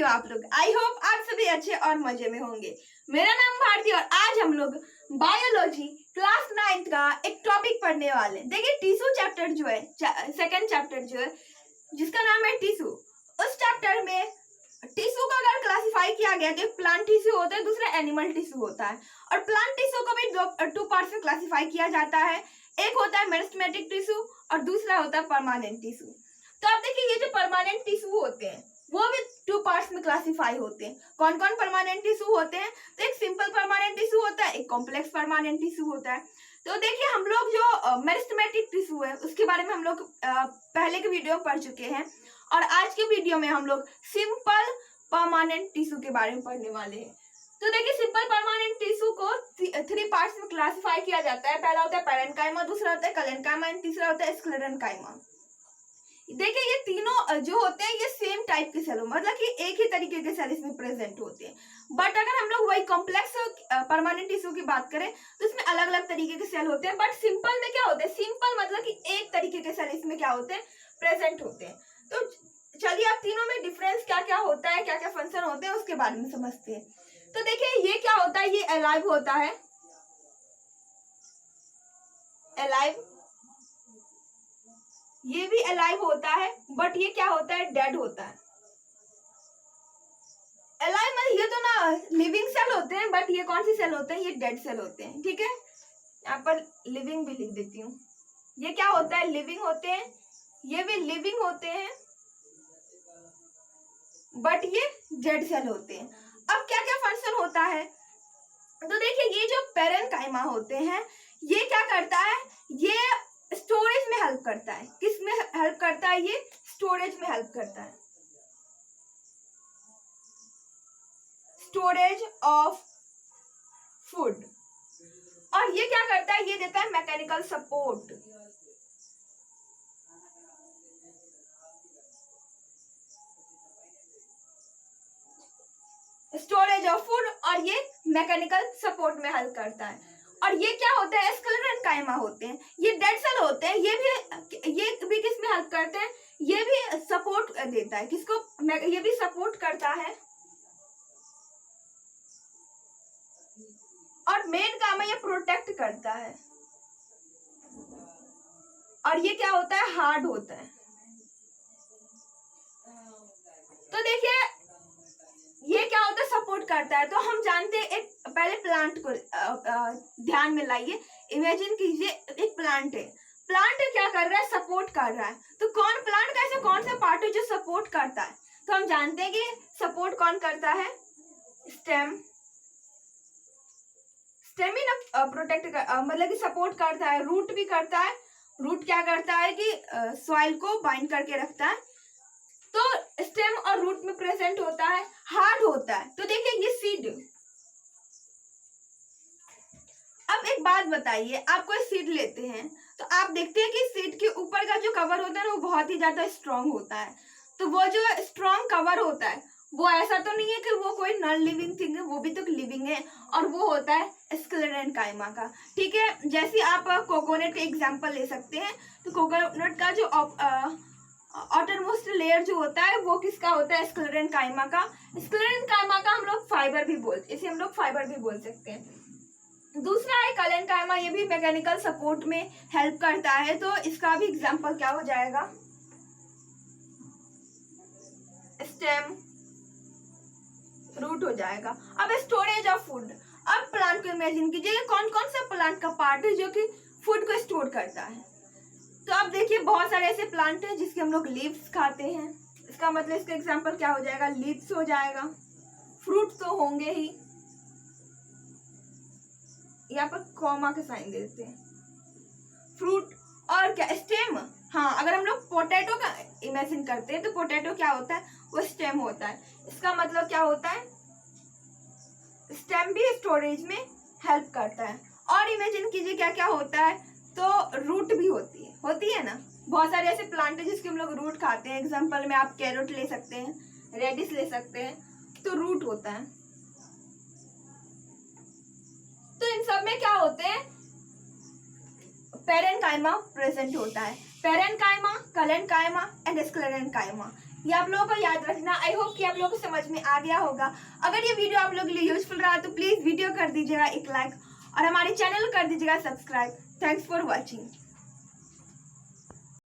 आप लोग? I hope आप सभी अच्छे और मजे में होंगे। मेरा नाम भारती और आज हम लोग बायोलॉजी क्लास 9th का एक टॉपिक पढ़ने वाले हैं। देखिए टिश्यू चैप्टर जो है, सेकंड चैप्टर जो है जिसका नाम है टिश्यू, उस चैप्टर में टिश्यू को अगर क्लासिफाई किया गया तो एक प्लांट टिश्यू होता है, दूसरा एनिमल टिश्यू होता है। और प्लांट टिश्यू को भी टू पार्ट्स में क्लासिफाई किया जाता है। एक होता है मेरिस्टेमेटिक टिश्यू और दूसरा होता है परमानेंट टिश्यू। तो आप देखिए ये जो परमानेंट टिश्यू होते हैं वो भी टू पार्ट्स में क्लासिफाई होते हैं। कौन कौन परमानेंट टिश्यू होते हैं? तो एक सिंपल परमानेंट टिश्यू होता है, एक कॉम्प्लेक्स परमानेंट टिश्यू होता है। तो देखिए हम लोग जो मेरिस्टेमेटिक टिश्यू है उसके बारे में हम लोग पहले के वीडियो पढ़ चुके हैं और आज के वीडियो में हम लोग सिंपल परमानेंट टिश्यू के बारे में पढ़ने वाले हैं। तो देखिए सिंपल परमानेंट टिश्यू को 3 पार्ट्स में क्लासिफाई किया जाता है। पहला होता है पैरेन्काइमा, दूसरा होता है कलेन्काइमा एंड तीसरा होता है स्क्लेरेन्काइमा। देखिए ये तीनों जो होते हैं ये सेम टाइप के सेल, मतलब कि एक ही तरीके के सेल इसमें प्रेजेंट होते हैं। बट अगर हम लोग वही कॉम्प्लेक्स परमानेंट टिश्यू की बात करें तो इसमें अलग अलग तरीके के सेल होते हैं। बट सिंपल में क्या होता है, सिंपल मतलब कि एक तरीके के सेल इसमें क्या होते हैं, प्रेजेंट होते हैं। तो चलिए आप तीनों में डिफरेंस क्या क्या होता है, क्या क्या फंक्शन होते हैं उसके बारे में समझते हैं। तो देखिए ये क्या होता है, ये अलाइव होता है, अलाइव, ये भी अलाइव होता है। बट ये क्या होता है, डेड होता है। अलाइव मतलब ये तो ना लिविंग सेल होते हैं, बट ये कौन सी सेल होते हैं, ये डेड सेल होते हैं। ठीक है, यहाँ पर लिविंग भी लिख देती हूँ। ये क्या होता है, लिविंग होते हैं, ये भी लिविंग होते हैं, बट ये डेड सेल होते हैं। अब क्या क्या फंक्शन होता है, तो देखिए ये जो पैरेन्काइमा होते हैं ये क्या करता है, ये स्टोरेज में हेल्प करता है। किस में हेल्प करता है, ये स्टोरेज में हेल्प करता है, स्टोरेज ऑफ फूड। और ये क्या करता है, ये देता है mechanical support, storage of food, और ये मैकेनिकल सपोर्ट में हेल्प करता है। और ये क्या होता है, स्क्लेरेन्काइमा होते हैं, ये डेड सेल होते हैं, ये भी किस में हेल्प करते हैं, ये भी सपोर्ट देता है। किसको, ये भी सपोर्ट करता है। और मेन काम है ये प्रोटेक्ट करता है। और ये क्या होता है, हार्ड होता है। तो देखिए ये क्या होता है, सपोर्ट करता है। तो हम जानते हैं, एक पहले प्लांट को ध्यान में लाइए, इमेजिन कीजिए एक प्लांट है, प्लांट क्या कर रहा है, सपोर्ट कर रहा है। तो कौन प्लांट का ऐसा कौन सा पार्ट है जो सपोर्ट करता है? तो हम जानते हैं कि सपोर्ट कौन करता है, स्टेम, स्टेम ही ना प्रोटेक्ट मतलब कि सपोर्ट करता है। रूट भी करता है, रूट क्या करता है कि सॉइल को बाइंड करके रखता है। तो स्टेम और रूट में प्रेजेंट होता है, हार्ड होता है। तो देखिए ये सीड, अब एक बात बताइए, आप कोई सीड लेते हैं तो आप देखते हैं कि सीड के ऊपर का जो कवर होता है ना वो बहुत ही ज्यादा स्ट्रांग होता है। तो वो जो स्ट्रांग कवर होता है वो ऐसा तो नहीं है कि वो कोई नॉन लिविंग थिंग है, वो भी तो लिविंग है, और वो होता है स्क्लेरेन्काइमा का। ठीक है, जैसे आप कोकोनट का एग्जाम्पल ले सकते हैं। तो कोकोनट का जो आउटरमोस्ट लेयर जो होता है वो किसका होता है, स्क्लेरेन्काइमा का। स्क्लेरेन्काइमा का हम लोग फाइबर भी बोलते, इसे हम लोग फाइबर भी बोल सकते हैं। दूसरा है कलेन्काइमा, ये भी मैकेनिकल सपोर्ट में हेल्प करता है। तो इसका भी एग्जांपल क्या हो जाएगा, स्टेम, रूट हो जाएगा। अब स्टोरेज ऑफ फूड, अब प्लांट को इमेजिन कीजिए कौन कौन सा प्लांट का पार्ट है जो कि फूड को स्टोर करता है। तो आप देखिए बहुत सारे ऐसे प्लांट हैं जिसके हम लोग लीव्स खाते हैं, इसका मतलब इसका एग्जांपल क्या हो जाएगा, लीव्स हो जाएगा। फ्रूट तो होंगे ही, यहाँ पर कॉमा के साइन देते हैं, फ्रूट। और क्या, स्टेम। हाँ, अगर हम लोग पोटैटो का इमेजिन करते हैं तो पोटैटो क्या होता है, वो स्टेम होता है। इसका मतलब क्या होता है, स्टेम भी स्टोरेज में हेल्प करता है। और इमेजिन कीजिए क्या क्या होता है, तो रूट भी होती है ना। बहुत सारे ऐसे प्लांट है जिसके हम लोग रूट खाते हैं। एग्जांपल में आप कैरोट ले सकते हैं, रेडिश ले सकते हैं, तो रूट होता है। तो इन सब में क्या होते हैं, पैरेन्काइमा प्रेजेंट होता है। पैरेन्काइमा, कलेन्काइमा एंड स्क्लेरेन्काइमा, ये आप लोगों को याद रखना। आई होप कि आप लोगों को समझ में आ गया होगा। अगर ये वीडियो आप लोगों के लिए यूजफुल रहा तो प्लीज वीडियो कर दीजिएगा एक लाइक और हमारे चैनल को कर दीजिएगा सब्सक्राइब। Thanks for watching.